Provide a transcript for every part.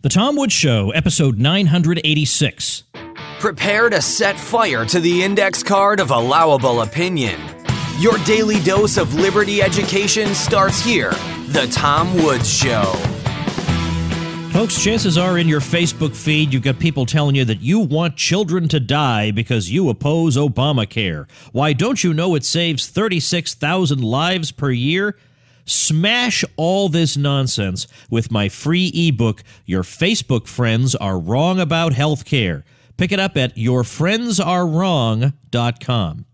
The Tom Woods Show, episode 986. Prepare to set fire to the index card of allowable opinion. Your daily dose of liberty education starts here. The Tom Woods Show. Folks, chances are in your Facebook feed you've got people telling you that you want children to die because you oppose Obamacare. Why, don't you know it saves 36,000 lives per year? Smash all this nonsense with my free ebook, Your Facebook Friends Are Wrong About Healthcare. Pick it up at yourfriendsarewrong.com.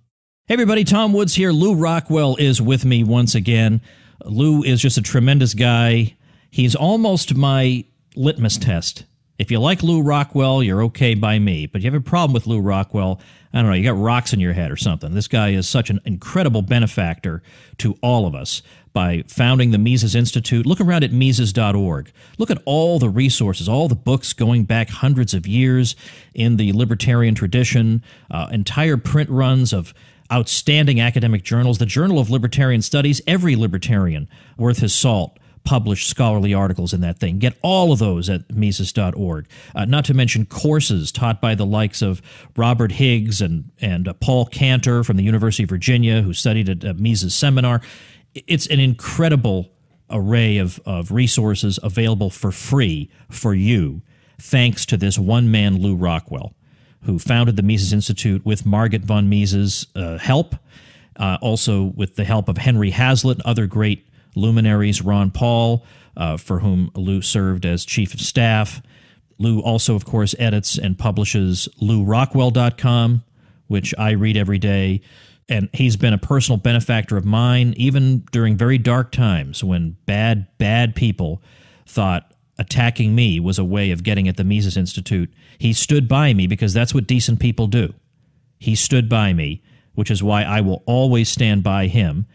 Hey everybody, Tom Woods here. Lew Rockwell is with me once again. Lew is just a tremendous guy. He's almost my litmus test. If you like Lew Rockwell, you're okay by me. But you have a problem with Lew Rockwell, I don't know, you got rocks in your head or something. This guy is such an incredible benefactor to all of us by founding the Mises Institute. Look around at Mises.org. Look at all the resources, all the books going back hundreds of years in the libertarian tradition, entire print runs of outstanding academic journals. The Journal of Libertarian Studies, every libertarian worth his salt published scholarly articles in that thing. Get all of those at Mises.org. Not to mention courses taught by the likes of Robert Higgs and Paul Cantor from the University of Virginia, who studied at a Mises seminar. It's an incredible array of resources available for free for you, thanks to this one man, Lew Rockwell, who founded the Mises Institute with Margaret von Mises' help, also with the help of Henry Hazlitt, other great luminaries, Ron Paul, for whom Lew served as chief of staff. Lew also, of course, edits and publishes LewRockwell.com, which I read every day. And he's been a personal benefactor of mine, even during very dark times when bad people thought attacking me was a way of getting at the Mises Institute. He stood by me because that's what decent people do. He stood by me, which is why I will always stand by him,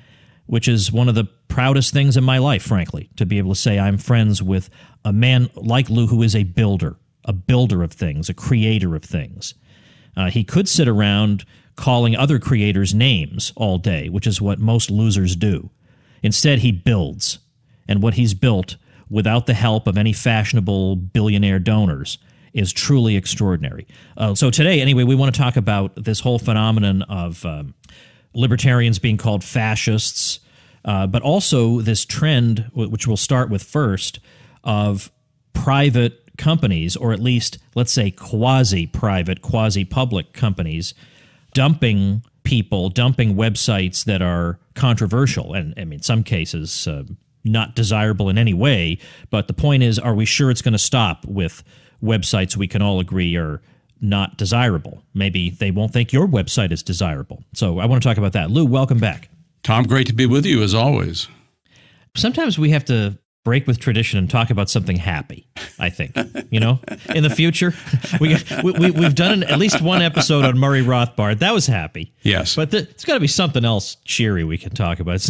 which is one of the proudest things in my life, frankly, to be able to say I'm friends with a man like Lew who is a builder of things, a creator of things. He could sit around calling other creators names all day, which is what most losers do. Instead, he builds. And what he's built, without the help of any fashionable billionaire donors, is truly extraordinary. So today, anyway, we want to talk about this whole phenomenon of libertarians being called fascists, but also this trend, which we'll start with first, of private companies, or at least, let's say, quasi-private, quasi-public companies, dumping websites that are controversial, and I mean, in some cases, not desirable in any way. But the point is, are we sure it's going to stop with websites we can all agree are not desirable? Maybe they won't think your website is desirable. So I want to talk about that. Lew, welcome back. Tom, great to be with you as always. Sometimes we have to break with tradition and talk about something happy, I think. You know, in the future, we've done at least one episode on Murray Rothbard. That was happy. Yes. But it's got to be something else cheery we can talk about.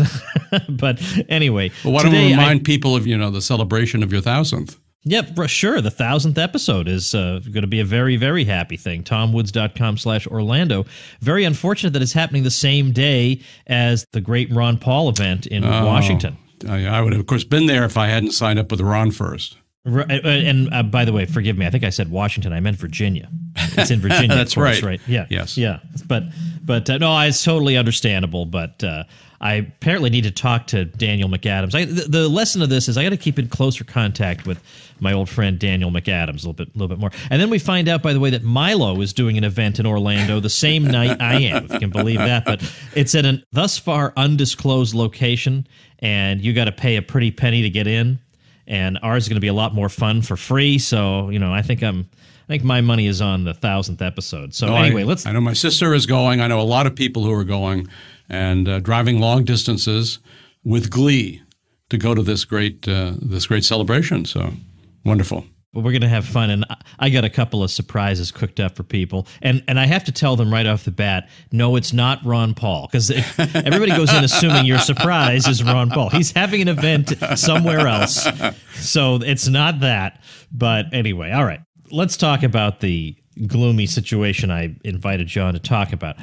But anyway. Well, why don't we remind people of, the celebration of your 1,000th? Yep, sure. The 1,000th episode is going to be a very, very happy thing. TomWoods.com/Orlando. Very unfortunate that it's happening the same day as the great Ron Paul event in Washington. I would have, of course, been there if I hadn't signed up with Ron first. Right, and by the way, forgive me. I think I said Washington. I meant Virginia. It's in Virginia. That's of course, right. Yeah. Yes. Yeah. But no, it's totally understandable. But I apparently need to talk to Daniel McAdams. The lesson of this is I got to keep in closer contact with my old friend Daniel McAdams a little bit more. And then we find out, by the way, that Milo is doing an event in Orlando the same night I am, if you can believe that. But it's at a thus far undisclosed location, and you got to pay a pretty penny to get in. And ours is going to be a lot more fun for free. So, I think my money is on the 1,000th episode. So anyway, I know my sister is going. I know a lot of people who are going and driving long distances with glee to go to this great celebration. So wonderful. Well, we're going to have fun, and I got a couple of surprises cooked up for people. And I have to tell them right off the bat, no, it's not Ron Paul, because everybody goes in assuming your surprise is Ron Paul. He's having an event somewhere else, so it's not that. But anyway, all right, let's talk about the gloomy situation I invited John to talk about.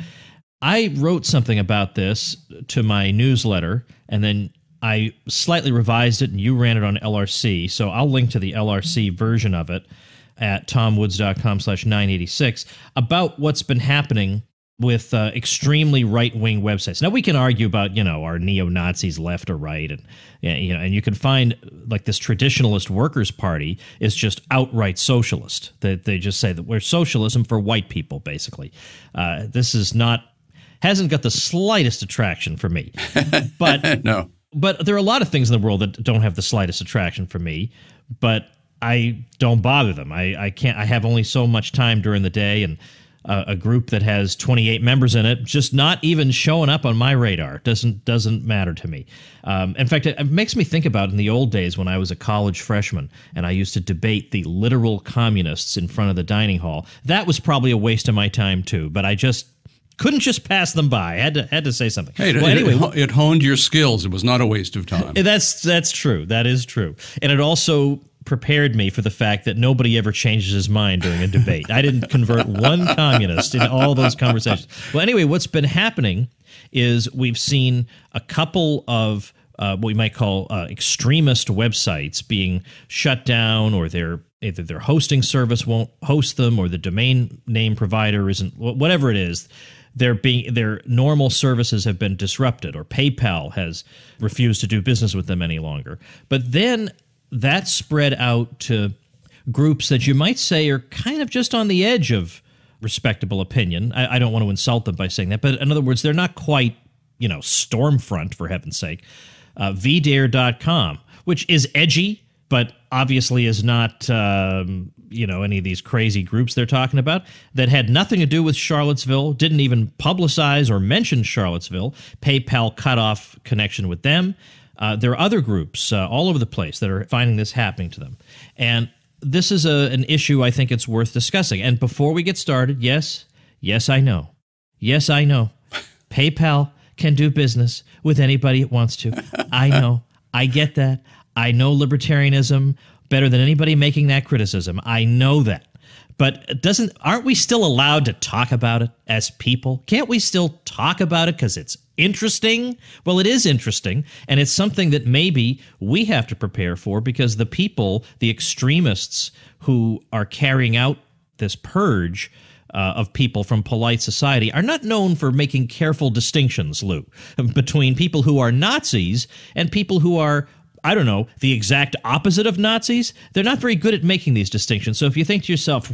I wrote something about this to my newsletter, and then I slightly revised it, and you ran it on LRC, so I'll link to the LRC version of it at tomwoods.com/986 about what's been happening with extremely right-wing websites. Now, we can argue about, are neo-Nazis left or right, and you can find like this traditionalist Workers' Party is just outright socialist. They just say that we're socialism for white people, basically. This hasn't got the slightest attraction for me. But no. But there are a lot of things in the world that don't have the slightest attraction for me, but I don't bother them. I can't. I have only so much time during the day, and a group that has 28 members in it just not even showing up on my radar doesn't matter to me. In fact, it makes me think about in the old days when I was a college freshman and I used to debate the literal communists in front of the dining hall. That was probably a waste of my time too, but I just couldn't just pass them by. I had to say something. Hey, it honed your skills. It was not a waste of time. That's true. That is true. And it also prepared me for the fact that nobody ever changes his mind during a debate. I didn't convert one communist in all those conversations. Well, anyway, what's been happening is we've seen a couple of what we might call extremist websites being shut down, or either their hosting service won't host them, or the domain name provider isn't, whatever it is. Their normal services have been disrupted, or PayPal has refused to do business with them any longer. But then that spread out to groups that you might say are kind of just on the edge of respectable opinion. I don't want to insult them by saying that, but in other words, they're not quite, Stormfront, for heaven's sake. VDare.com, which is edgy, but obviously is not, any of these crazy groups they're talking about, that had nothing to do with Charlottesville, didn't even publicize or mention Charlottesville. PayPal cut off connection with them. There are other groups all over the place that are finding this happening to them. And this is an issue I think it's worth discussing. And before we get started, yes, I know. Yes, I know. PayPal can do business with anybody it wants to. I know. I get that. I know libertarianism better than anybody making that criticism. I know that. But aren't we still allowed to talk about it as people? Can't we still talk about it because it's interesting? Well, it is interesting, and it's something that maybe we have to prepare for, because the people, the extremists who are carrying out this purge of people from polite society are not known for making careful distinctions, Lew, between people who are Nazis and people who are, I don't know, the exact opposite of Nazis. They're not very good at making these distinctions. So if you think to yourself,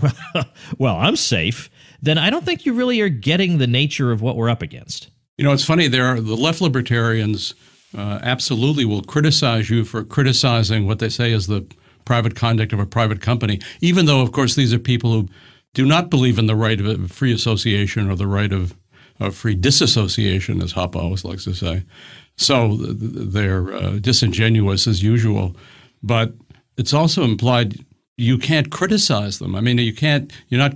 well, I'm safe, then I don't think you really are getting the nature of what we're up against. It's funny. The left libertarians absolutely will criticize you for criticizing what they say is the private conduct of a private company, even though, of course, these are people who do not believe in the right of free association or the right of free disassociation, as Hoppe always likes to say. So they're disingenuous as usual, but it's also implied you can't criticize them. I mean, you're not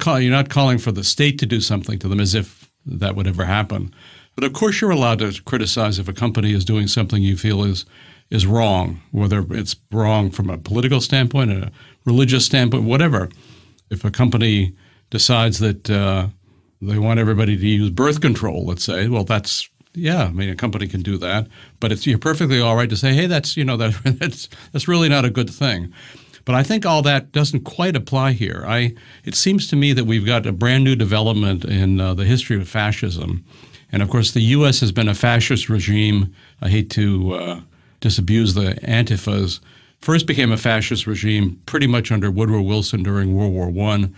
calling for the state to do something to them as if that would ever happen. But of course, you're allowed to criticize if a company is doing something you feel is wrong, whether it's wrong from a political standpoint, a religious standpoint, whatever. If a company decides that they want everybody to use birth control, let's say, well, a company can do that, but you're perfectly all right to say, hey, that's really not a good thing. But I think all that doesn't quite apply here. It seems to me that we've got a brand new development in the history of fascism, and of course the U.S. has been a fascist regime. I hate to disabuse the Antifas. First became a fascist regime pretty much under Woodrow Wilson during World War I.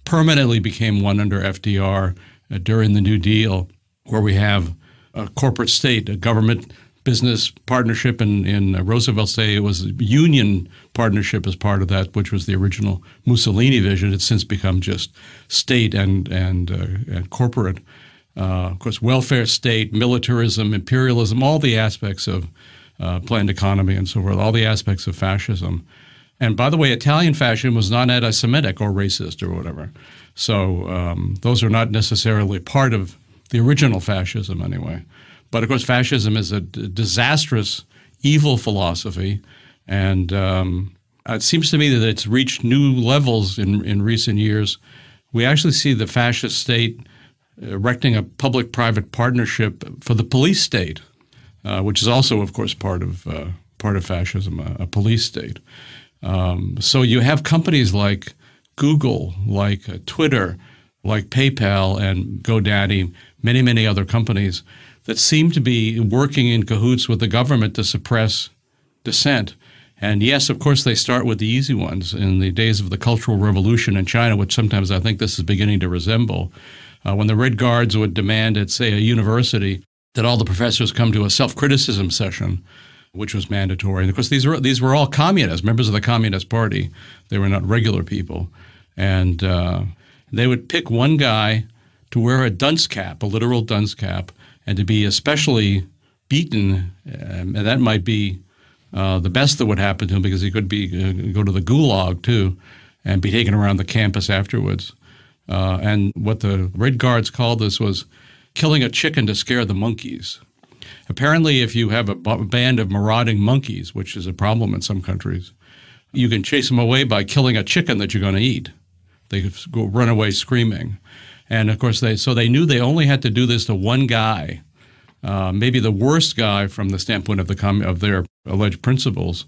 Permanently became one under FDR during the New Deal, where we have a corporate state, a government business partnership. In Roosevelt's day, it was a union partnership as part of that, which was the original Mussolini vision. It's since become just state and corporate. Of course, welfare state, militarism, imperialism, all the aspects of planned economy and so forth, all the aspects of fascism. And by the way, Italian fascism was not anti-Semitic or racist or whatever. So those are not necessarily part of the original fascism anyway. But of course, fascism is a disastrous, evil philosophy. And it seems to me that it's reached new levels in recent years. We actually see the fascist state erecting a public-private partnership for the police state. which is also, of course, part of fascism, a police state. So you have companies like Google, like Twitter, like PayPal and GoDaddy, many, many other companies that seem to be working in cahoots with the government to suppress dissent. And yes, of course, they start with the easy ones. In the days of the Cultural Revolution in China, which sometimes I think this is beginning to resemble, when the Red Guards would demand at, say, a university that all the professors come to a self-criticism session, which was mandatory. And of course, these were all communists, members of the Communist Party. They were not regular people. And they would pick one guy to wear a dunce cap, a literal dunce cap, and to be especially beaten. And that might be the best that would happen to him, because he could be go to the gulag too and be taken around the campus afterwards. And what the Red Guards called this was killing a chicken to scare the monkeys. Apparently, if you have a band of marauding monkeys, which is a problem in some countries, you can chase them away by killing a chicken that you're going to eat. They go run away screaming. And of course, they knew they only had to do this to one guy, maybe the worst guy from the standpoint of their alleged principles,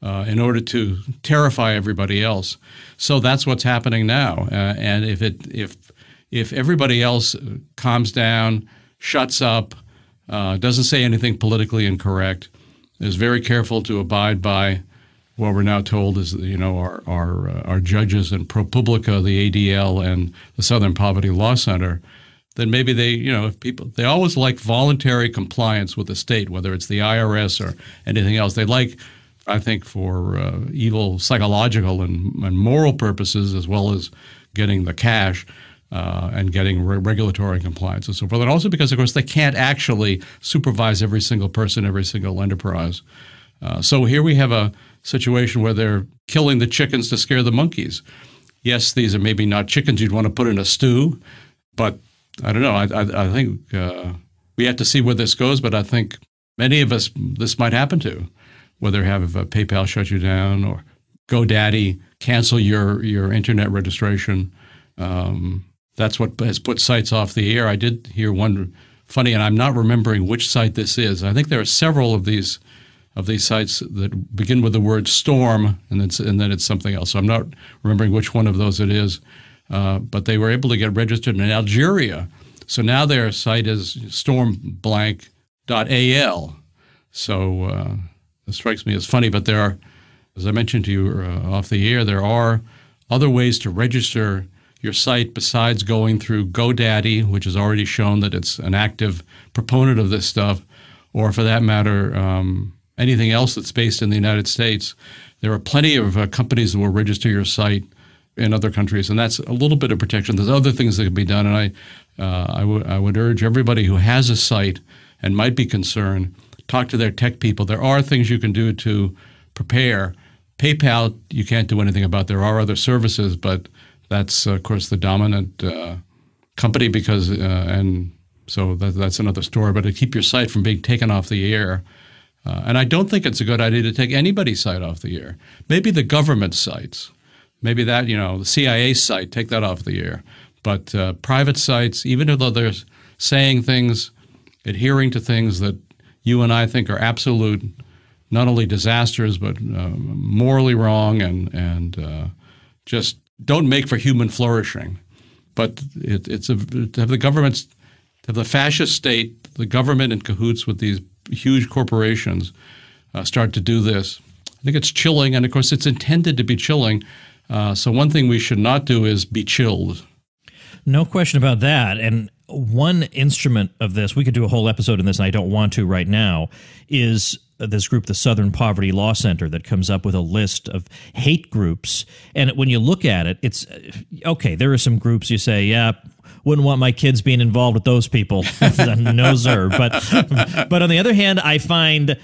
in order to terrify everybody else. So that's what's happening now. And if everybody else calms down, shuts up, doesn't say anything politically incorrect, is very careful to abide by what we're now told is, our judges in ProPublica, the ADL, and the Southern Poverty Law Center, then maybe they always like voluntary compliance with the state, whether it's the IRS or anything else. They like, I think, for evil psychological and moral purposes, as well as getting the cash and getting regulatory compliance and so forth. And also because, of course, they can't actually supervise every single person, every single enterprise. So here we have a situation where they're killing the chickens to scare the monkeys. Yes, these are maybe not chickens you'd want to put in a stew, but I don't know. I think we have to see where this goes, but I think many of us this might happen to, whether have PayPal shut you down or GoDaddy cancel your internet registration. That's what has put sites off the air. I did hear one funny, and I'm not remembering which site this is. I think there are several of these sites that begin with the word storm, and then it's something else. So I'm not remembering which one of those it is. But they were able to get registered in Algeria. So now their site is stormblank.al. So it strikes me as funny, but there are, as I mentioned to you off the air, there are other ways to register your site besides going through GoDaddy, which has already shown that it's an active proponent of this stuff, or for that matter, anything else that's based in the United States. There are plenty of companies that will register your site in other countries, and that's a little bit of protection. There's other things that can be done, and I would urge everybody who has a site and might be concerned, talk to their tech people. There are things you can do to prepare. PayPal, you can't do anything about. There are other services, but that's, of course, the dominant company because and so that's another story. But to keep your site from being taken off the air, and I don't think it's a good idea to take anybody's site off the air. Maybe the government sites. Maybe that, the CIA site, take that off the air. But private sites, even though they're saying things, adhering to things that you and I think are absolute, not only disasters, but morally wrong and just don't make for human flourishing. But to have the fascist state, the government in cahoots with these huge corporations start to do this, I think it's chilling. And of course, it's intended to be chilling. So one thing we should not do is be chilled. No question about that. And one instrument of this, we could do a whole episode on this, and I don't want to right now, is this group, the Southern Poverty Law Center, that comes up with a list of hate groups. And when you look at it, it's, okay, there are some groups you say, yeah, wouldn't want my kids being involved with those people. No, sir. But on the other hand, I find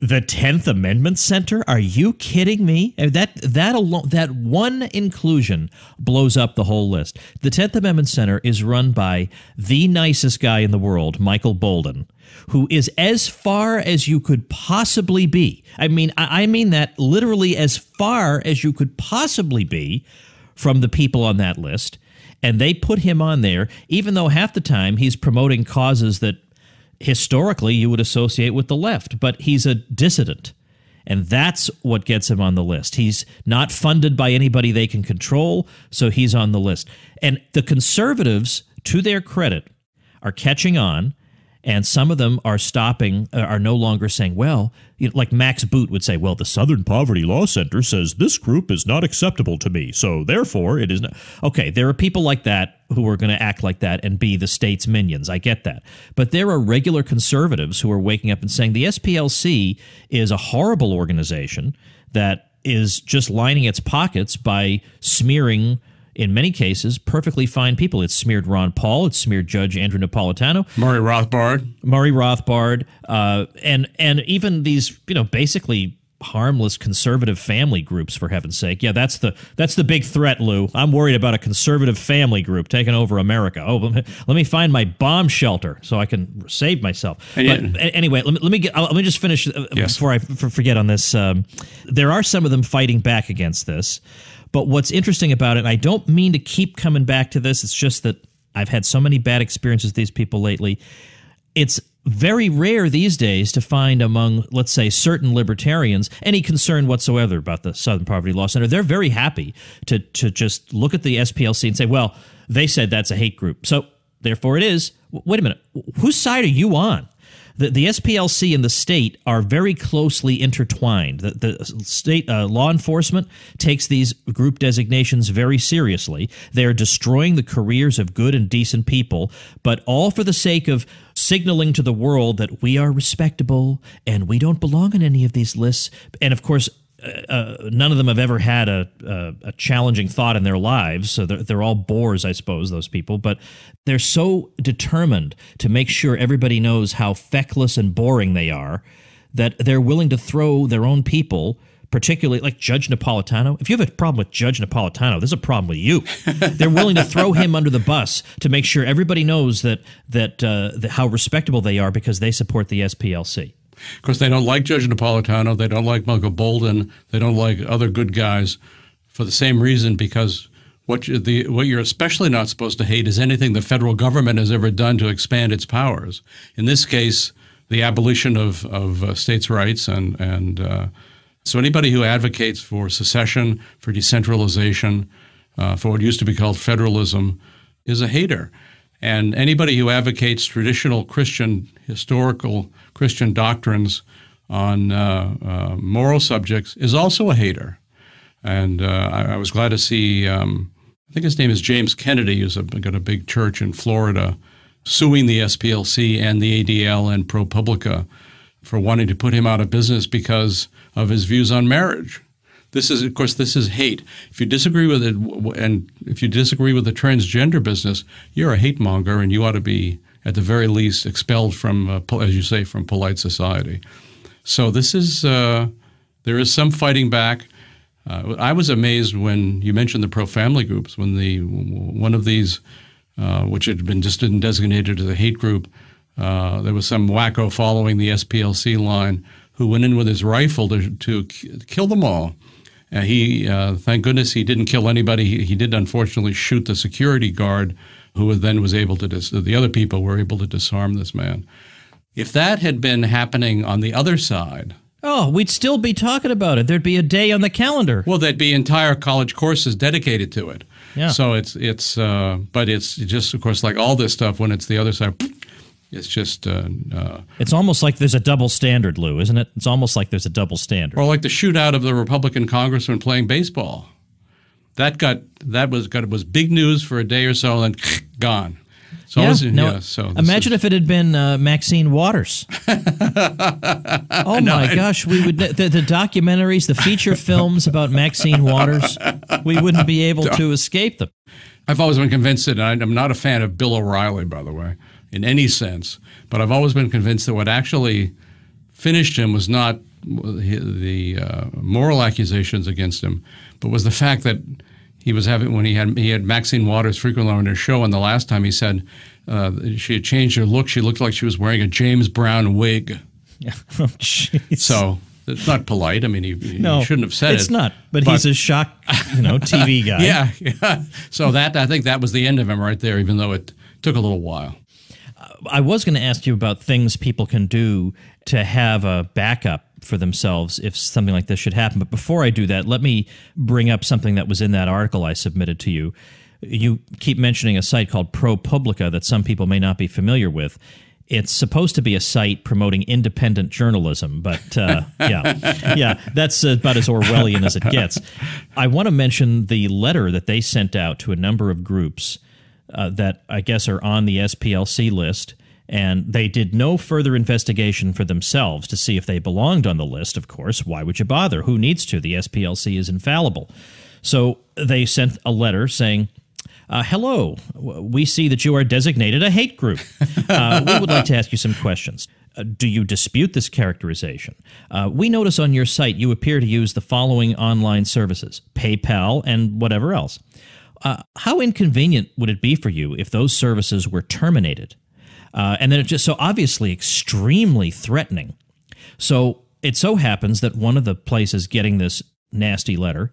the 10th Amendment Center? Are you kidding me? That alone, that one inclusion blows up the whole list. The 10th Amendment Center is run by the nicest guy in the world, Michael Bolden, who is as far as you could possibly be. I mean that literally as far as you could possibly be from the people on that list. And they put him on there, even though half the time he's promoting causes that historically you would associate with the left, but he's a dissident. And that's what gets him on the list. He's not funded by anybody they can control, so he's on the list. And the conservatives, to their credit, are catching on, and some of them are stopping, are no longer saying, well, like Max Boot would say, well, the Southern Poverty Law Center says this group is not acceptable to me, so therefore it is not. Okay, there are people like that who are going to act like that and be the state's minions. I get that. But there are regular conservatives who are waking up and saying the SPLC is a horrible organization that is just lining its pockets by smearing, in many cases, perfectly fine people. It's smeared Ron Paul. It's smeared Judge Andrew Napolitano. Murray Rothbard. And even these, basically harmless conservative family groups, for heaven's sake. Yeah, that's the big threat, Lou. I'm worried about a conservative family group taking over America. Oh, let me find my bomb shelter so I can save myself. Anyway, let me just finish before I forget on this. There are some of them fighting back against this. But what's interesting about it, and I don't mean to keep coming back to this, it's just that I've had so many bad experiences with these people lately. It's very rare these days to find among, let's say, certain libertarians any concern whatsoever about the Southern Poverty Law Center. They're very happy to just look at the SPLC and say, well, they said that's a hate group, so therefore it is. Wait a minute. Whose side are you on? The SPLC and the state are very closely intertwined. The state law enforcement takes these group designations very seriously. They are destroying the careers of good and decent people, but all for the sake of signaling to the world that we are respectable and we don't belong in any of these lists. And of course, none of them have ever had a challenging thought in their lives, so they're all bores, I suppose, those people. But they're so determined to make sure everybody knows how feckless and boring they are that they're willing to throw their own people, particularly like Judge Napolitano. If you have a problem with Judge Napolitano, there's a problem with you. They're willing to throw him under the bus to make sure everybody knows that how respectable they are because they support the SPLC. Of course, they don't like Judge Napolitano. They don't like Michael Bolden. They don't like other good guys for the same reason, because what you're especially not supposed to hate is anything the federal government has ever done to expand its powers. In this case, the abolition of states' rights. And so anybody who advocates for secession, for decentralization, for what used to be called federalism is a hater. And anybody who advocates traditional Christian, historical Christian doctrines on moral subjects is also a hater. And I was glad to see, I think his name is James Kennedy, who's got a big church in Florida, suing the SPLC and the ADL and ProPublica for wanting to put him out of business because of his views on marriage. This is, of course, this is hate. If you disagree with it, and if you disagree with the transgender business, you're a hate monger, and you ought to be, at the very least, expelled from, as you say, from polite society. So this is, there is some fighting back. I was amazed when you mentioned the pro-family groups, when one of these, which had been just designated as a hate group, there was some wacko following the SPLC line who went in with his rifle to kill them all. He, thank goodness, he didn't kill anybody. He did, unfortunately, shoot the security guard, who then was able to. The other people were able to disarm this man. If that had been happening on the other side, oh, we'd still be talking about it. There'd be a day on the calendar. Well, there'd be entire college courses dedicated to it. Yeah. So but it's just, of course, like all this stuff. When it's the other side, it's just. It's almost like there's a double standard, Lou, isn't it? It's almost like there's a double standard. Or like the shootout of the Republican congressman playing baseball. That was big news for a day or so, and then gone. So imagine if it had been Maxine Waters. Oh my gosh, we would the documentaries, the feature films about Maxine Waters, we wouldn't be able to escape them. I've always been convinced that I'm not a fan of Bill O'Reilly, by the way, in any sense, but I've always been convinced that what actually finished him was not the moral accusations against him, but was the fact that he was having, when he had Maxine Waters frequently on his show, and the last time he said she had changed her look. She looked like she was wearing a James Brown wig. Oh, jeez. So it's not polite. I mean, he shouldn't have said it. It's not, but he's a shock, TV guy. Yeah. So I think that was the end of him right there, even though it took a little while. I was going to ask you about things people can do to have a backup for themselves if something like this should happen. But before I do that, let me bring up something that was in that article I submitted to you. You keep mentioning a site called ProPublica that some people may not be familiar with. It's supposed to be a site promoting independent journalism, but yeah, that's about as Orwellian as it gets. I want to mention the letter that they sent out to a number of groups that I guess are on the SPLC list, and they did no further investigation for themselves to see if they belonged on the list. Of course, why would you bother? Who needs to? The SPLC is infallible. So they sent a letter saying, hello, we see that you are designated a hate group. We would like to ask you some questions. Do you dispute this characterization? We notice on your site you appear to use the following online services, PayPal and whatever else. How inconvenient would it be for you if those services were terminated? And then it just so obviously extremely threatening. So it so happens that one of the places getting this nasty letter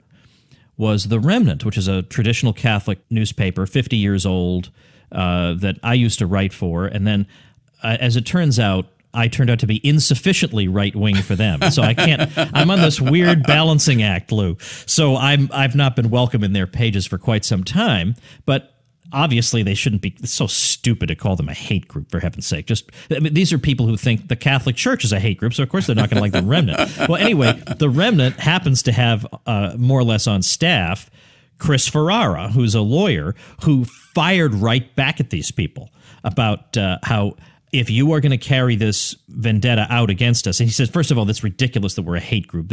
was The Remnant, which is a traditional Catholic newspaper, 50 years old, that I used to write for. And then, as it turns out, I turned out to be insufficiently right-wing for them. So I can't, I'm on this weird balancing act, Lou. So I've not been welcome in their pages for quite some time, but obviously they shouldn't be. It's so stupid to call them a hate group, for heaven's sake. I mean, these are people who think the Catholic Church is a hate group, so of course they're not going to like the Remnant. Well, anyway, the Remnant happens to have more or less on staff Chris Ferrara, who's a lawyer, who fired right back at these people about how if you are going to carry this vendetta out against us, and he says, first of all, that's ridiculous that we're a hate group.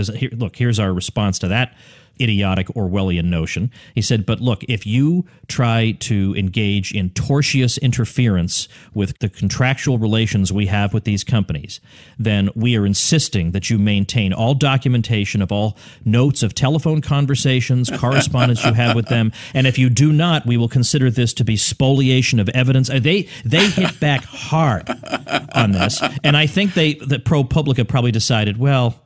Here's our response to that idiotic Orwellian notion. He said, but look, if you try to engage in tortious interference with the contractual relations we have with these companies, then we are insisting that you maintain all documentation of all notes of telephone conversations, correspondence you have with them, and if you do not, we will consider this to be spoliation of evidence. They hit back hard on this, and I think that ProPublica probably decided, well,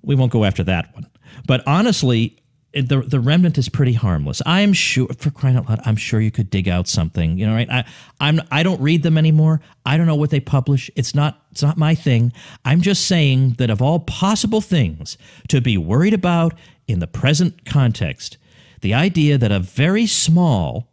we won't go after that one. But honestly, the Remnant is pretty harmless. I'm sure, for crying out loud, I'm sure you could dig out something. Right? I don't read them anymore. I don't know what they publish. It's not my thing. I'm just saying that of all possible things to be worried about in the present context, the idea that a very small,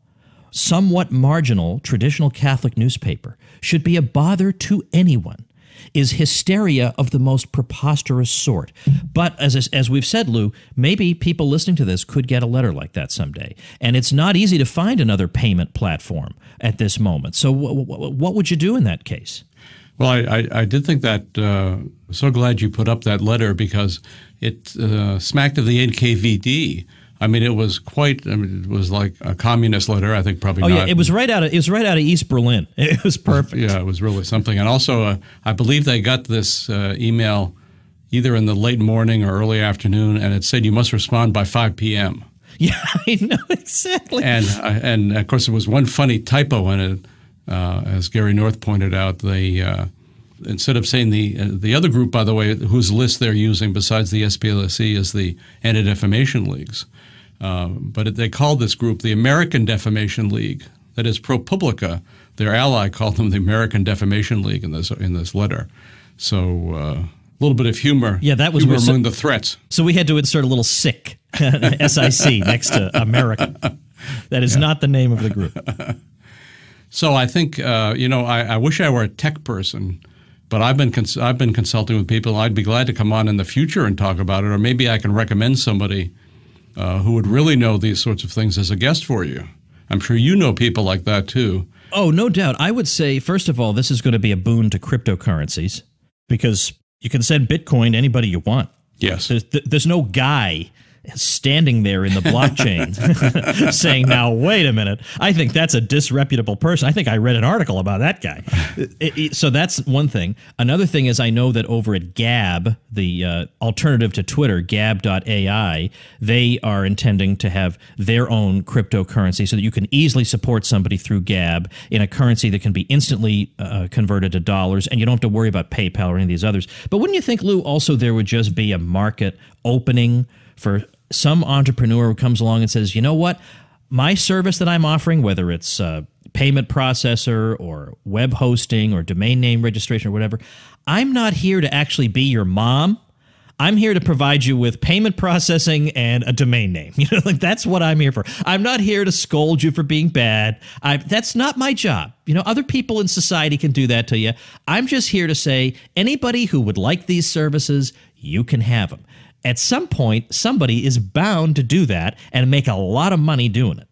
somewhat marginal traditional Catholic newspaper should be a bother to anyone is hysteria of the most preposterous sort. But as we've said, Lou, maybe people listening to this could get a letter like that someday. And it's not easy to find another payment platform at this moment. So what would you do in that case? Well, I did think that, so glad you put up that letter because it smacked of the NKVD. I mean, it was it was like a communist letter. I think probably not. Oh yeah, it was right out of East Berlin. It was perfect. Yeah, it was really something. And also, I believe they got this email either in the late morning or early afternoon, and it said you must respond by 5 p.m. Yeah, I know exactly. And of course, there was one funny typo in it, as Gary North pointed out. They instead of saying the other group, by the way, whose list they're using besides the SPLC is the Anti-Defamation Leagues. But they called this group the American Defamation League. That is ProPublica. Their ally called them the American Defamation League in this letter. So a little bit of humor. Yeah, that was humor among the threats. So we had to insert a little SIC, SIC next to American. That is not the name of the group. So I think I wish I were a tech person. But I've been consulting with people. I'd be glad to come on in the future and talk about it, or maybe I can recommend somebody who would really know these sorts of things as a guest for you. I'm sure you know people like that too. Oh, no doubt. I would say, first of all, this is going to be a boon to cryptocurrencies because you can send Bitcoin to anybody you want. Yes. There's no guy standing there in the blockchain saying, now, wait a minute, I think that's a disreputable person. I think I read an article about that guy. So that's one thing. Another thing is I know that over at Gab, the alternative to Twitter, Gab.ai, they are intending to have their own cryptocurrency so that you can easily support somebody through Gab in a currency that can be instantly converted to dollars, and you don't have to worry about PayPal or any of these others. But wouldn't you think, Lou, also there would just be a market opening for some entrepreneur who comes along and says, you know what, my service that I'm offering, whether it's payment processor or web hosting or domain name registration or whatever. I'm not here to actually be your mom. I'm here to provide you with payment processing and a domain name. Like that's what I'm here for. I'm not here to scold you for being bad. That's not my job. Other people in society can do that to you. I'm just here to say anybody who would like these services, you can have them. At some point, somebody is bound to do that and make a lot of money doing it.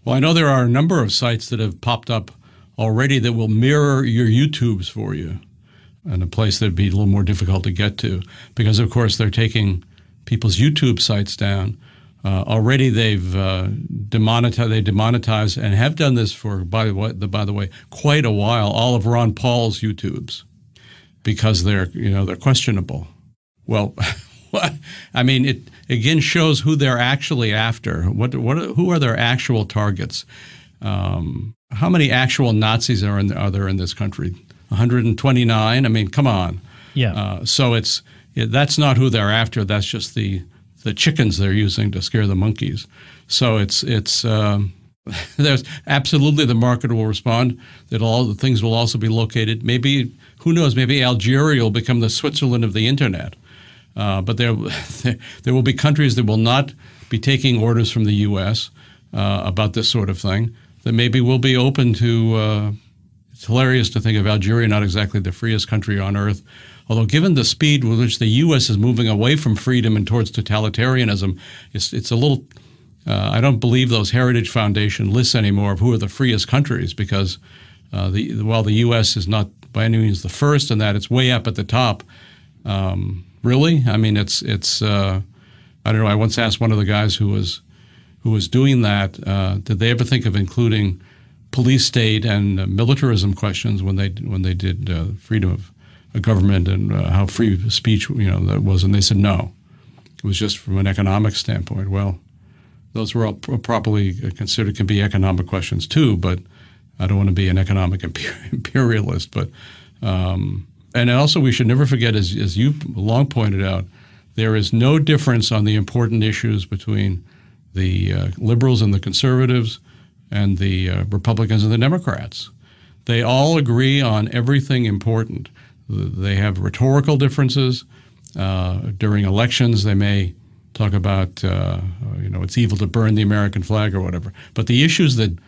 Well, I know there are a number of sites that have popped up already that will mirror your YouTubes for you, and a place that would be a little more difficult to get to because, of course, they're taking people's YouTube sites down. Already they've demonetized and have done this for, by the way, quite a while, all of Ron Paul's YouTubes because they're questionable. Well, I mean, it again shows who they're actually after. Who are their actual targets? How many actual Nazis are there in this country? 129. I mean, come on. Yeah. So that's not who they're after. That's just the chickens they're using to scare the monkeys. So it's there's absolutely the market will respond. That all the things will also be located. Maybe who knows? Maybe Algeria will become the Switzerland of the internet. But there will be countries that will not be taking orders from the U.S. About this sort of thing. That maybe will be open to. It's hilarious to think of Algeria not exactly the freest country on earth, although given the speed with which the U.S. is moving away from freedom and towards totalitarianism, it's a little I don't believe those Heritage Foundation lists anymore of who are the freest countries because while the U.S. is not by any means the first in that, it's way up at the top. Really? I mean, it's I don't know. I once asked one of the guys who was doing that, did they ever think of including police state and militarism questions when they did freedom of government and how free speech that was, and they said no, it was just from an economic standpoint. Well, those were all properly considered can be economic questions too, but I don't want to be an economic imperialist. But and also we should never forget, as you long pointed out, there is no difference on the important issues between the liberals and the conservatives and the Republicans and the Democrats. They all agree on everything important. They have rhetorical differences. During elections, they may talk about, it's evil to burn the American flag or whatever. But the issues that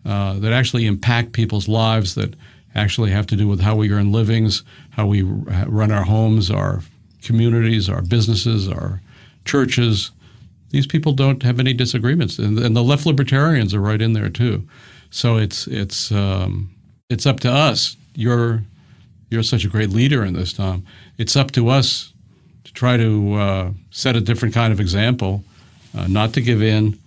actually impact people's lives, that actually have to do with how we earn livings, how we run our homes, our communities, our businesses, our churches, these people don't have any disagreements, and the left libertarians are right in there too. So it's up to us. You're such a great leader in this, Tom. It's up to us to try to set a different kind of example, not to give in.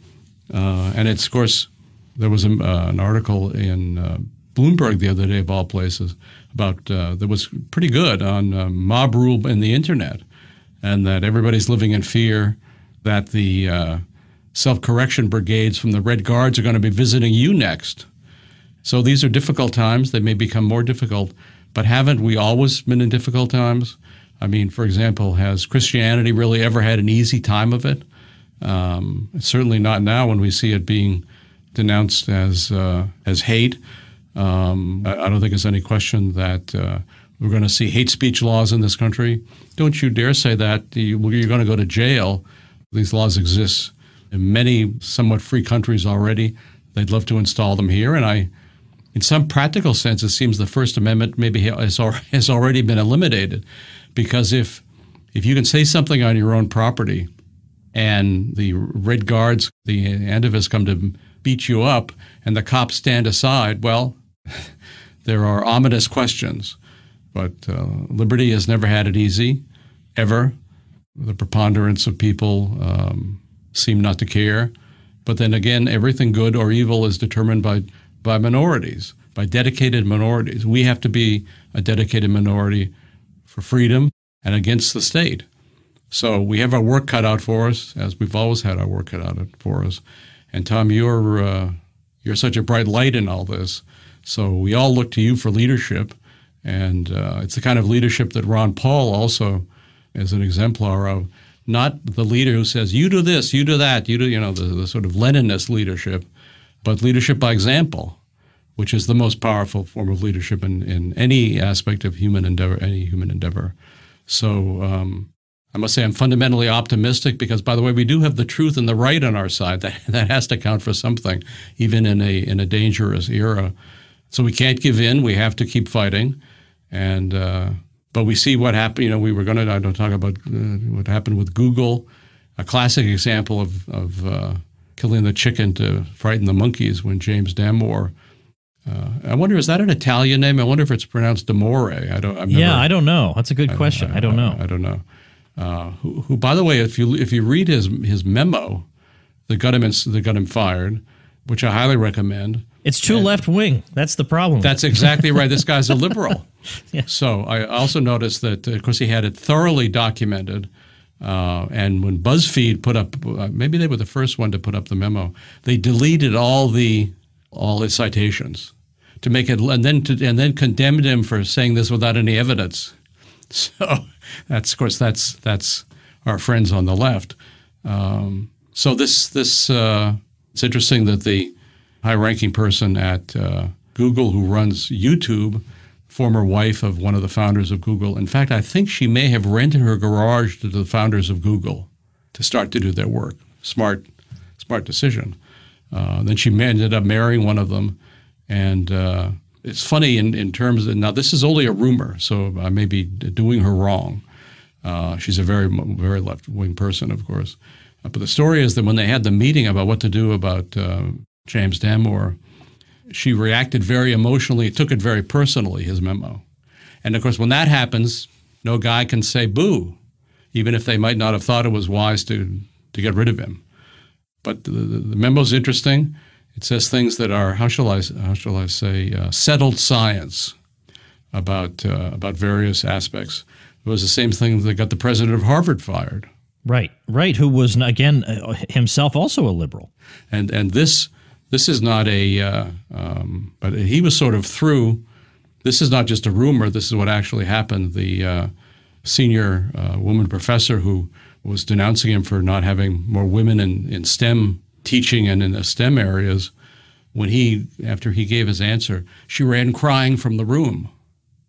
And it's, of course, there was an article in Bloomberg the other day, of all places, about that was pretty good on mob rule in the internet, and that everybody's living in fear that the self-correction brigades from the Red Guards are going to be visiting you next. So these are difficult times. They may become more difficult, but haven't we always been in difficult times? I mean, for example, has Christianity really ever had an easy time of it? Certainly not now when we see it being denounced as hate. I don't think there's any question that we're going to see hate speech laws in this country. Don't you dare say that. You're going to go to jail. These laws exist in many somewhat free countries already. They'd love to install them here. And in some practical sense, it seems the First Amendment maybe has already been eliminated, because if you can say something on your own property and the Red Guards, the antivists come to beat you up and the cops stand aside, well, there are ominous questions. But liberty has never had it easy, ever. The preponderance of people seem not to care. But then again, everything good or evil is determined by minorities, by dedicated minorities. We have to be a dedicated minority for freedom and against the state. So we have our work cut out for us, as we've always had our work cut out for us. And Tom, you're such a bright light in all this. So we all look to you for leadership. And it's the kind of leadership that Ron Paul also is an exemplar of. Not the leader who says, you do this, you do that, you do, the sort of Leninist leadership, but leadership by example. which is the most powerful form of leadership in any aspect of human endeavor, any human endeavor. So I must say I'm fundamentally optimistic because, by the way, we do have the truth and the right on our side. That has to count for something, even in a dangerous era. So we can't give in. We have to keep fighting. And but we see what happened. You know, we were going to. I don't talk about what happened with Google, a classic example of killing the chicken to frighten the monkeys when James Damore. I wonder, is that an Italian name? I wonder if it's pronounced Damore. I don't know. That's a good question. I don't know. I don't know. Who, by the way, if you read his memo that got him fired, which I highly recommend. It's too left wing. That's the problem. That's exactly right. This guy's a liberal. Yeah. So I also noticed that, of course, he had it thoroughly documented. And when BuzzFeed put up, maybe they were the first one to put up the memo, they deleted all his citations to make it, and then condemned him for saying this without any evidence. So that's, of course, that's our friends on the left. So it's interesting that the high-ranking person at Google who runs YouTube, former wife of one of the founders of Google. In fact, I think she may have rented her garage to the founders of Google to start to do their work. Smart decision. Then she ended up marrying one of them. And it's funny in terms of, now this is only a rumor, so I may be doing her wrong. She's a very, very left-wing person, of course. But the story is that when they had the meeting about what to do about James Damore, she reacted very emotionally, took it very personally, his memo. And of course, when that happens, no guy can say boo, even if they might not have thought it was wise to get rid of him. But the memo's interesting. It says things that are, how shall I say, settled science about various aspects. It was the same thing that got the president of Harvard fired. Right, who was, again, himself also a liberal. And this is not but he was sort of through, this is not just a rumor, this is what actually happened. The senior woman professor who was denouncing him for not having more women in STEM teaching and in the STEM areas, after he gave his answer, she ran crying from the room.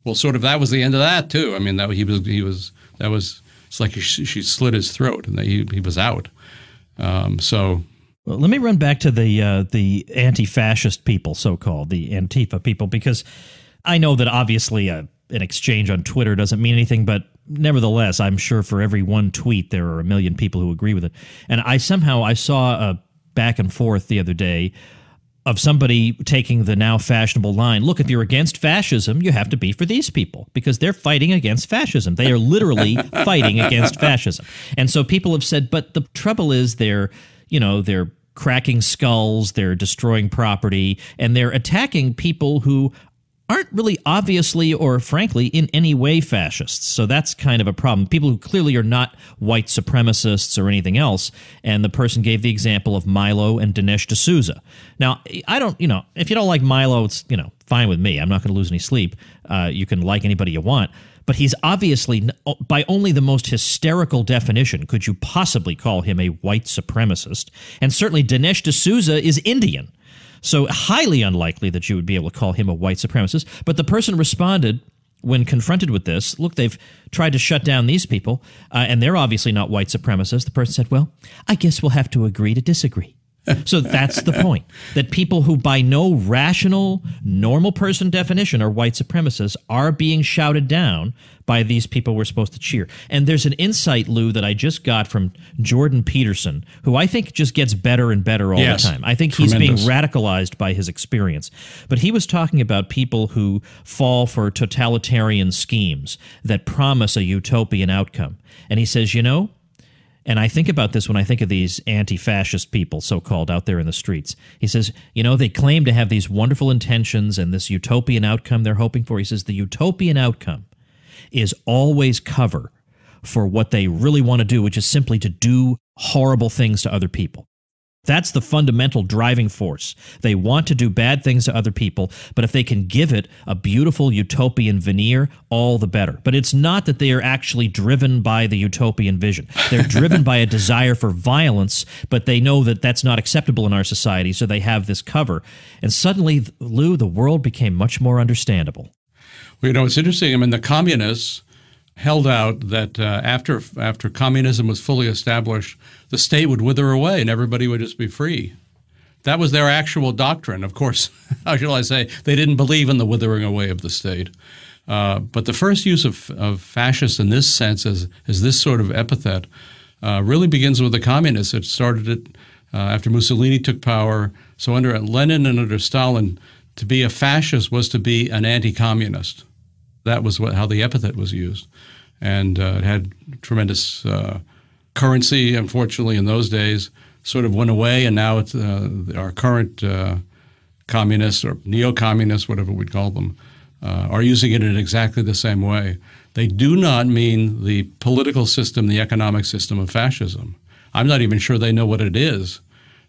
Well, sort of that was the end of that too. I mean, it's like she slit his throat and he was out. So. Well, let me run back to the anti-fascist people, so-called, the Antifa people, because I know that obviously an exchange on Twitter doesn't mean anything, but nevertheless, I'm sure for every one tweet there are a million people who agree with it. And I saw a back and forth the other day of somebody taking the now fashionable line, look, if you're against fascism, you have to be for these people because they're fighting against fascism. They are literally fighting against fascism. And so people have said, but the trouble is they're cracking skulls, they're destroying property, and they're attacking people who aren't really obviously or frankly in any way fascists. So that's kind of a problem. People who clearly are not white supremacists or anything else. And the person gave the example of Milo and Dinesh D'Souza. Now, I don't, if you don't like Milo, it's, fine with me. I'm not going to lose any sleep. You can like anybody you want. But he's obviously, by only the most hysterical definition, could you possibly call him a white supremacist. And certainly Dinesh D'Souza is Indian. So highly unlikely that you would be able to call him a white supremacist. But the person responded when confronted with this, look, they've tried to shut down these people, and they're obviously not white supremacists. The person said, well, I guess we'll have to agree to disagree. So that's the point, that people who by no rational, normal person definition are white supremacists are being shouted down by these people we're supposed to cheer. And there's an insight, Lou, that I just got from Jordan Peterson, who I think just gets better and better all the time. I think he's being radicalized by his experience. But he was talking about people who fall for totalitarian schemes that promise a utopian outcome. And he says, and I think about this when I think of these anti-fascist people, so-called, out there in the streets. He says, they claim to have these wonderful intentions and this utopian outcome they're hoping for. He says the utopian outcome is always cover for what they really want to do, which is simply to do horrible things to other people. That's the fundamental driving force. They want to do bad things to other people, but if they can give it a beautiful utopian veneer, all the better. But it's not that they are actually driven by the utopian vision. They're driven by a desire for violence, but they know that that's not acceptable in our society, so they have this cover. And suddenly, Lew, the world became much more understandable. Well, it's interesting. I mean, the communists held out that after communism was fully established, the state would wither away and everybody would just be free. That was their actual doctrine. Of course, how shall I say, they didn't believe in the withering away of the state. But the first use of fascist in this sense as this sort of epithet really begins with the communists. It started after Mussolini took power. So under Lenin and under Stalin, to be a fascist was to be an anti-communist. That was how the epithet was used. And it had tremendous currency, unfortunately, in those days. Sort of went away, and now it's our current communists or neo-communists, whatever we'd call them, are using it in exactly the same way. They do not mean the political system, the economic system of fascism. I'm not even sure they know what it is.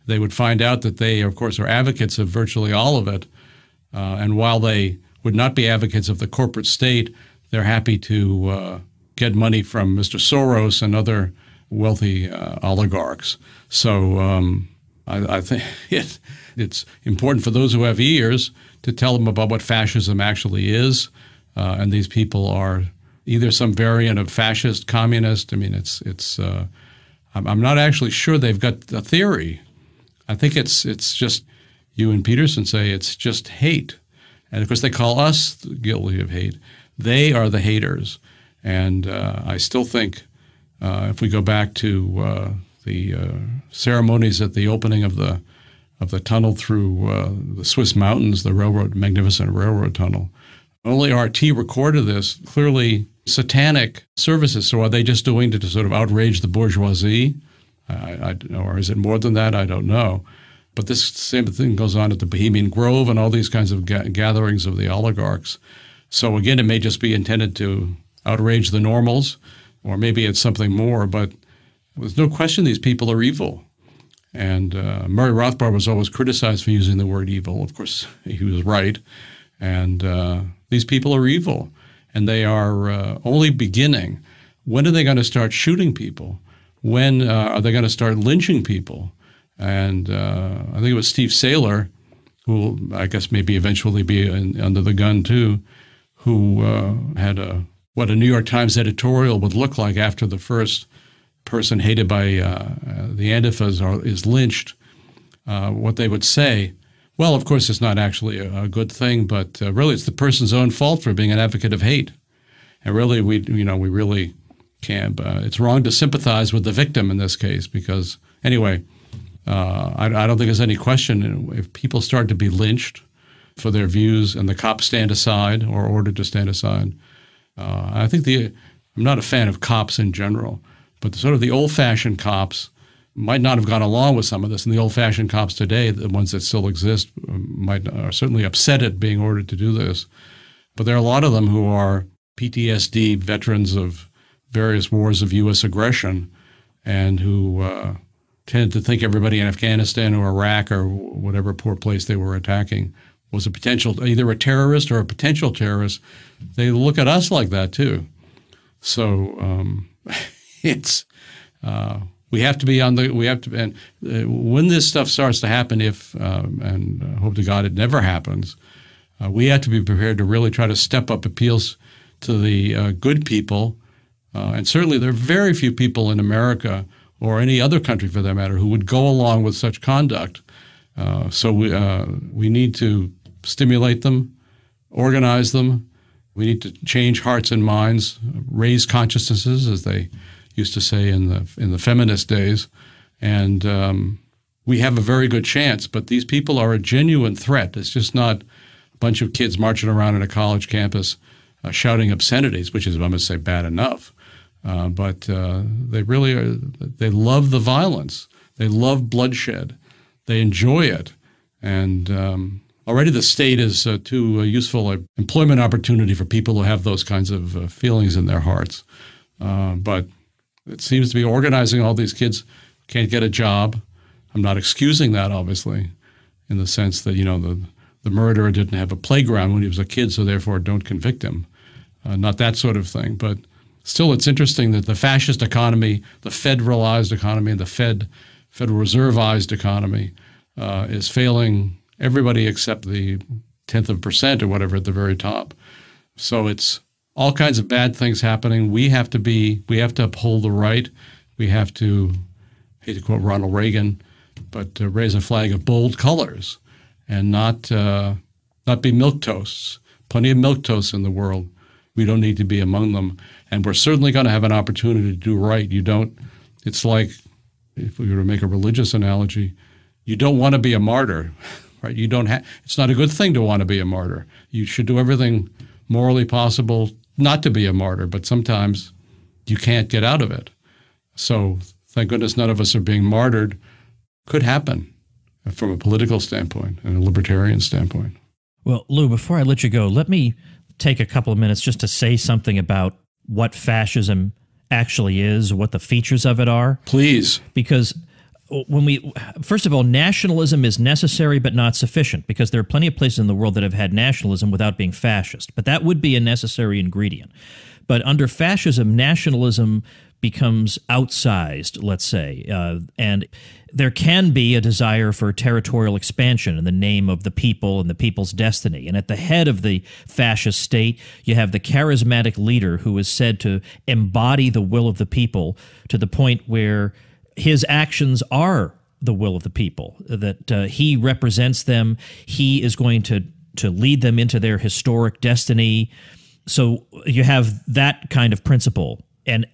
They would find out that they, of course, are advocates of virtually all of it. And while they would not be advocates of the corporate state, they're happy to get money from Mr. Soros and other wealthy oligarchs. So I think it's important for those who have ears to tell them about what fascism actually is. And these people are either some variant of fascist, communist. I mean, I'm not actually sure they've got a theory. I think it's just, you and Peterson say it's just hate. And of course, they call us guilty of hate. They are the haters. And I still think if we go back to the ceremonies at the opening of the tunnel through the Swiss mountains, the magnificent railroad tunnel, only RT recorded this, clearly satanic services. So are they just doing it to sort of outrage the bourgeoisie? Or is it more than that? I don't know. But this same thing goes on at the Bohemian Grove and all these kinds of gatherings of the oligarchs. So again, it may just be intended to outrage the normals, or maybe it's something more. But there's no question these people are evil. And Murray Rothbard was always criticized for using the word evil. Of course, he was right. And these people are evil. And they are only beginning. When are they going to start shooting people? When are they going to start lynching people? And I think it was Steve Saylor, who I guess maybe eventually be under the gun too, who had what a New York Times editorial would look like after the first person hated by the Antifas is lynched, what they would say. Well, of course, it's not actually a good thing, but really it's the person's own fault for being an advocate of hate. And really, we really can't. It's wrong to sympathize with the victim in this case because, anyway, I don't think there's any question if people start to be lynched for their views and the cops stand aside or ordered to stand aside. I think I'm not a fan of cops in general, but sort of the old-fashioned cops might not have gone along with some of this, and the old-fashioned cops today, the ones that still exist, are certainly upset at being ordered to do this. But there are a lot of them who are PTSD veterans of various wars of U.S. aggression and who tended to think everybody in Afghanistan or Iraq or whatever poor place they were attacking was either a terrorist or a potential terrorist. They look at us like that too. So we have to be and when this stuff starts to happen, and hope to God it never happens, we have to be prepared to really try to step up appeals to the good people. And certainly there are very few people in America or any other country for that matter who would go along with such conduct. So we need to stimulate them, organize them. We need to change hearts and minds, raise consciousnesses, as they used to say in the feminist days. And we have a very good chance, but these people are a genuine threat. It's just not a bunch of kids marching around in a college campus shouting obscenities, which is, I must say, bad enough. But they really are, they love the violence. They love bloodshed. They enjoy it. And already the state is too useful employment opportunity for people who have those kinds of feelings in their hearts. But it seems to be organizing all these kids who can't get a job, I'm not excusing that, obviously, in the sense that, the murderer didn't have a playground when he was a kid, so therefore don't convict him. Not that sort of thing. But still, it's interesting that the fascist economy, the federalized economy, and the Federal Reserveized economy is failing everybody except the 10th of a percent or whatever at the very top. So it's all kinds of bad things happening. We have to uphold the right. We have to, I hate to quote Ronald Reagan, but to raise a flag of bold colors and not be milquetoasts. Plenty of milquetoasts in the world. We don't need to be among them. And we're certainly going to have an opportunity to do right. It's like, if we were to make a religious analogy, you don't want to be a martyr, right? It's not a good thing to want to be a martyr. You should do everything morally possible not to be a martyr, but sometimes you can't get out of it. So thank goodness none of us are being martyred. Could happen from a political standpoint and a libertarian standpoint. Well, Lew, before I let you go, let me take a couple of minutes just to say something about what fascism actually is, what the features of it are. Please. Because first of all, nationalism is necessary but not sufficient, because there are plenty of places in the world that have had nationalism without being fascist. But that would be a necessary ingredient. But under fascism, nationalism becomes outsized, let's say, and there can be a desire for territorial expansion in the name of the people and the people's destiny. And at the head of the fascist state, you have the charismatic leader who is said to embody the will of the people to the point where his actions are the will of the people, that he represents them, he is going to lead them into their historic destiny. So you have that kind of principle. And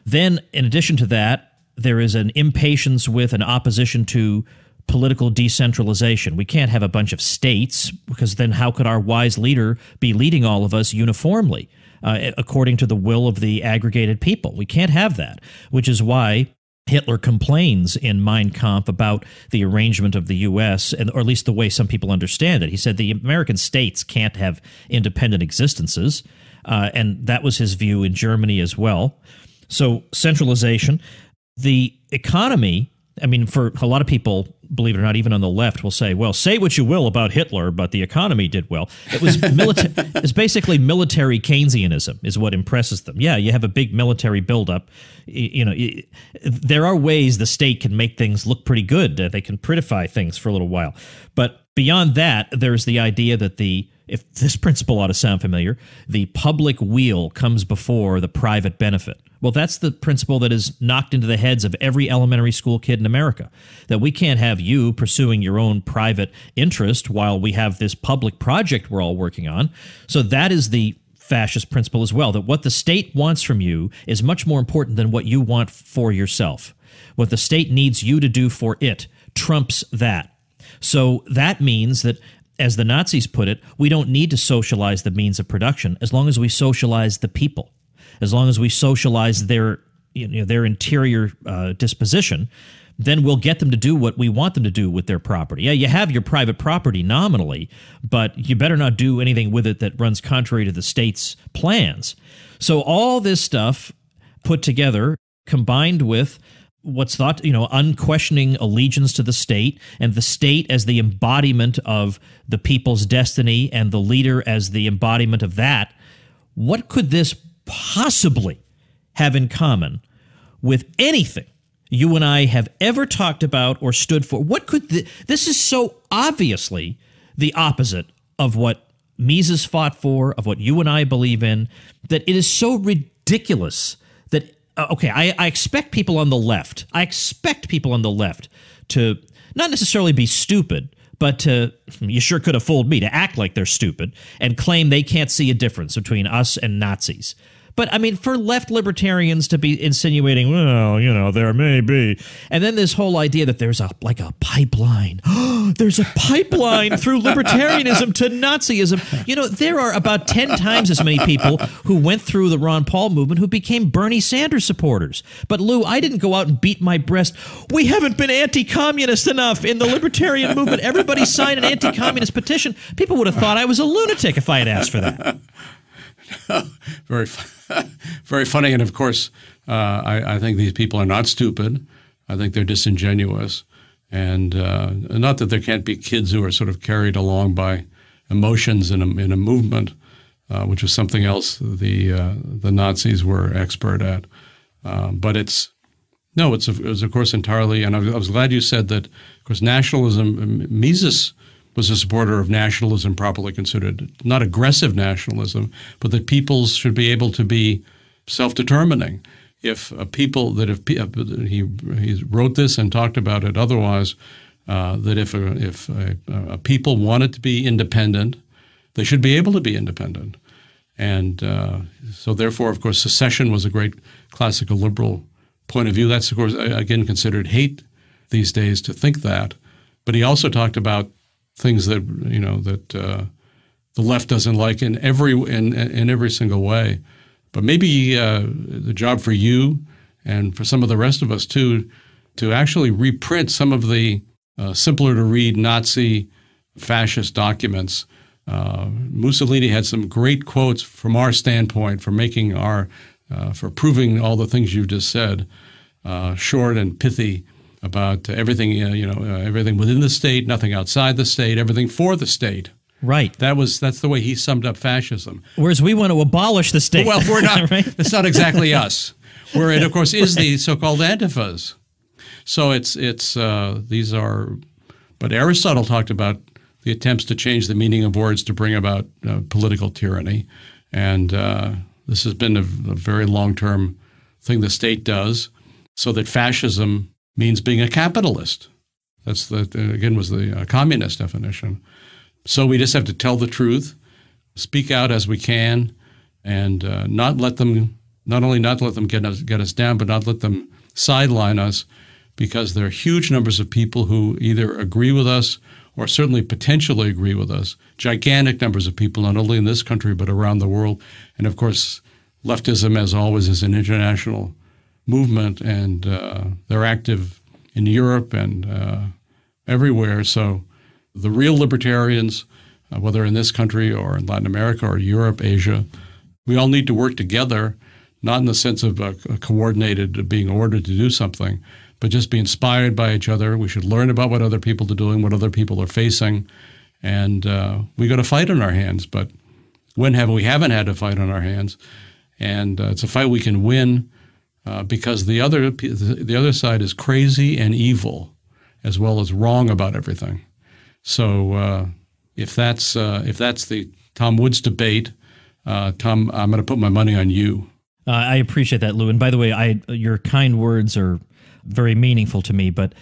then, in addition to that, there is an impatience with an opposition to political decentralization. We can't have a bunch of states, because then how could our wise leader be leading all of us uniformly according to the will of the aggregated people? We can't have that, which is why Hitler complains in Mein Kampf about the arrangement of the U.S., or at least the way some people understand it. He said the American states can't have independent existences, and that was his view in Germany as well. So centralization. The economy, I mean, for a lot of people, believe it or not, even on the left, will say, well, say what you will about Hitler, but the economy did well. It was it's basically military Keynesianism is what impresses them. Yeah, you have a big military buildup. There are ways the state can make things look pretty good. They can prettify things for a little while. But beyond that, there's the idea that if this principle ought to sound familiar, the public weal comes before the private benefit. Well, that's the principle that is knocked into the heads of every elementary school kid in America, that we can't have you pursuing your own private interest while we have this public project we're all working on. So that is the fascist principle as well, that what the state wants from you is much more important than what you want for yourself. What the state needs you to do for it trumps that. So that means that, as the Nazis put it, we don't need to socialize the means of production as long as we socialize the people. As long as we socialize their interior disposition, then we'll get them to do what we want them to do with their property. Yeah, you have your private property nominally, but you better not do anything with it that runs contrary to the state's plans. So all this stuff put together, combined with what's thought, unquestioning allegiance to the state, and the state as the embodiment of the people's destiny and the leader as the embodiment of that, what could this possibly have in common with anything you and I have ever talked about or stood for? What could this is so obviously the opposite of what Mises fought for, of what you and I believe in, that it is so ridiculous that I expect people on the left. I expect people on the left to not necessarily be stupid, but you sure could have fooled me, to act like they're stupid and claim they can't see a difference between us and Nazis. But, I mean, for left libertarians to be insinuating, well, there may be. And then this whole idea that there's a pipeline. There's a pipeline through libertarianism to Nazism. There are about 10 times as many people who went through the Ron Paul movement who became Bernie Sanders supporters. But, Lew, I didn't go out and beat my breast. We haven't been anti-communist enough in the libertarian movement. Everybody signed an anti-communist petition. People would have thought I was a lunatic if I had asked for that. Very funny. And of course, I think these people are not stupid. I think they're disingenuous. And not that there can't be kids who are sort of carried along by emotions in a movement, which was something else the Nazis were expert at. But it was of course entirely, and I was glad you said that, of course, nationalism, Mises was a supporter of nationalism properly considered, not aggressive nationalism, but that peoples should be able to be self-determining. He wrote this and talked about it otherwise, that if a people wanted to be independent, they should be able to be independent. And so therefore, of course, secession was a great classical liberal point of view. That's, of course, again, considered hate these days to think that. But he also talked about things that, the left doesn't like in every single way. But maybe the job for you and for some of the rest of us too, to actually reprint some of the simpler to read Nazi fascist documents. Mussolini had some great quotes from our standpoint for making for proving all the things you've just said, short and pithy about everything, everything within the state, nothing outside the state, everything for the state. Right. That's the way he summed up fascism. Whereas we want to abolish the state. Well, we're not. Right? It's not exactly us. Where it, of course, is the so-called antifas. So these are. But Aristotle talked about the attempts to change the meaning of words to bring about political tyranny, and this has been a very long-term thing the state does, so that fascism means being a capitalist. That's again was the communist definition. So we just have to tell the truth, speak out as we can, and not only not let them get us down, but not let them sideline us, because there are huge numbers of people who either agree with us or certainly potentially agree with us. Gigantic numbers of people, not only in this country but around the world. And of course, leftism, as always, is an international movement, and they're active in Europe and everywhere. So the real libertarians, whether in this country or in Latin America or Europe, Asia, we all need to work together, not in the sense of a coordinated being ordered to do something, but just be inspired by each other. We should learn about what other people are doing, what other people are facing, and we got a fight on our hands. But we haven't had a fight on our hands, and it's a fight we can win because the other side is crazy and evil, as well as wrong about everything. So if that's the Tom Woods debate, Tom, I'm going to put my money on you. I appreciate that, Lew. And by the way, your kind words are very meaningful to me. But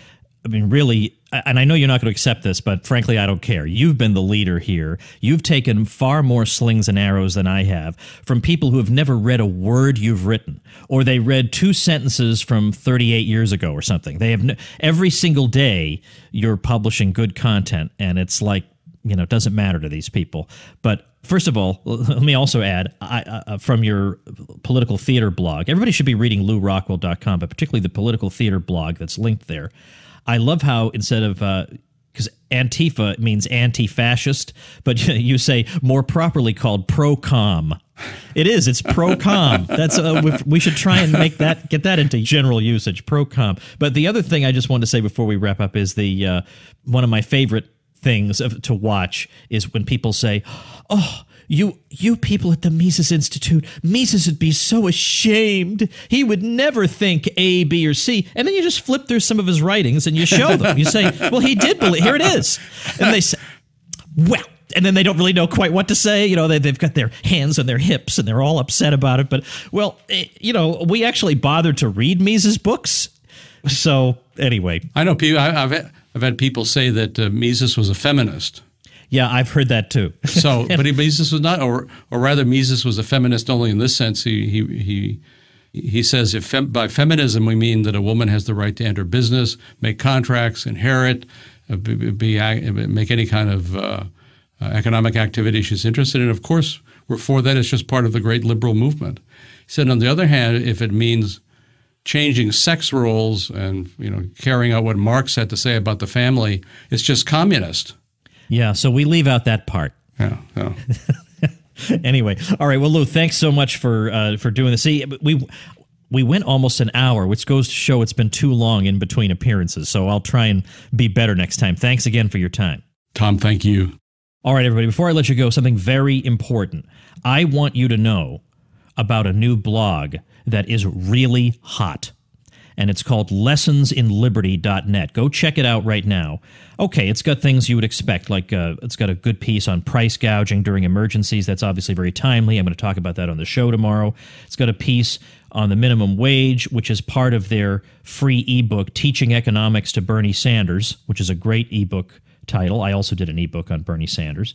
I mean, really, and I know you're not going to accept this, but frankly, I don't care. You've been the leader here. You've taken far more slings and arrows than I have from people who have never read a word you've written, or they read 2 sentences from 38 years ago or something. They have every single day you're publishing good content, and it's like, it doesn't matter to these people. But first of all, let me also add, from your political theater blog, everybody should be reading LewRockwell.com, but particularly the political theater blog that's linked there. I love how instead of, because Antifa means anti-fascist, but you say more properly called pro-com. It is. It's pro-com. That's we should try and get that into general usage, pro-com. But the other thing I just wanted to say before we wrap up is the one of my favorite things to watch is when people say, "Oh, you people at the Mises Institute, Mises would be so ashamed. He would never think A, B, or C." And then you just flip through some of his writings and you show them. You say, "Well, he did believe. Here it is." And they say, "Well," and then they don't really know quite what to say. They've got their hands on their hips and they're all upset about it. But well, we actually bothered to read Mises' books. So anyway, I know people. I've had people say that Mises was a feminist. Yeah, I've heard that too. So, but Mises was not, or rather, Mises was a feminist only in this sense. He says by feminism we mean that a woman has the right to enter business, make contracts, inherit, make any kind of economic activity she's interested in. Of course, we're for that. It's just part of the great liberal movement. He said, on the other hand, if it means changing sex roles and carrying out what Marx had to say about the family, it's just communist. Yeah, so we leave out that part. Yeah. Anyway, all right. Well, Lew, thanks so much for doing this. See, We went almost an hour, which goes to show it's been too long in between appearances, so I'll try and be better next time. Thanks again for your time. Tom, thank you. All right, everybody, before I let you go, something very important. I want you to know about a new blog that is really hot, and it's called lessonsinliberty.net. Go check it out right now. Okay, it's got things you would expect, like it's got a good piece on price gouging during emergencies. That's obviously very timely. I'm going to talk about that on the show tomorrow. It's got a piece on the minimum wage, which is part of their free ebook, Teaching Economics to Bernie Sanders, which is a great ebook title. I also did an ebook on Bernie Sanders.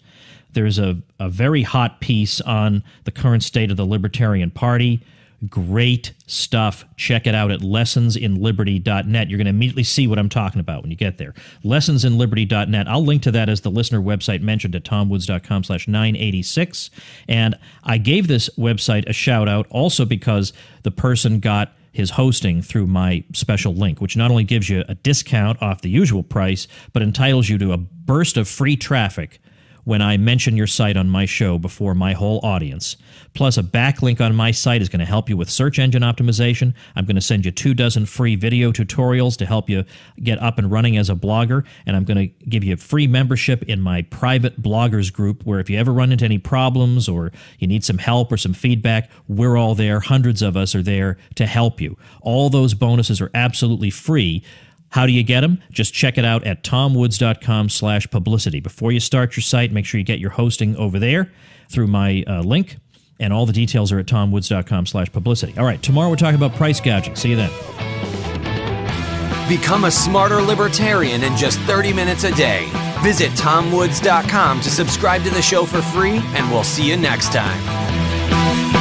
There's a very hot piece on the current state of the Libertarian Party. Great stuff. Check it out at lessonsinliberty.net. You're going to immediately see what I'm talking about when you get there. Lessonsinliberty.net. I'll link to that as the listener website mentioned at tomwoods.com/986. And I gave this website a shout out also because the person got his hosting through my special link, which not only gives you a discount off the usual price, but entitles you to a burst of free traffic when I mention your site on my show before my whole audience. Plus, a backlink on my site is going to help you with search engine optimization. I'm going to send you 24 free video tutorials to help you get up and running as a blogger, and I'm going to give you a free membership in my private bloggers group where if you ever run into any problems or you need some help or some feedback, we're all there. Hundreds of us are there to help you. All those bonuses are absolutely free. How do you get them? Just check it out at tomwoods.com/publicity. Before you start your site, make sure you get your hosting over there through my link, and all the details are at tomwoods.com/publicity. All right, tomorrow we're talking about price gouging. See you then. Become a smarter libertarian in just 30 minutes a day. Visit tomwoods.com to subscribe to the show for free, and we'll see you next time.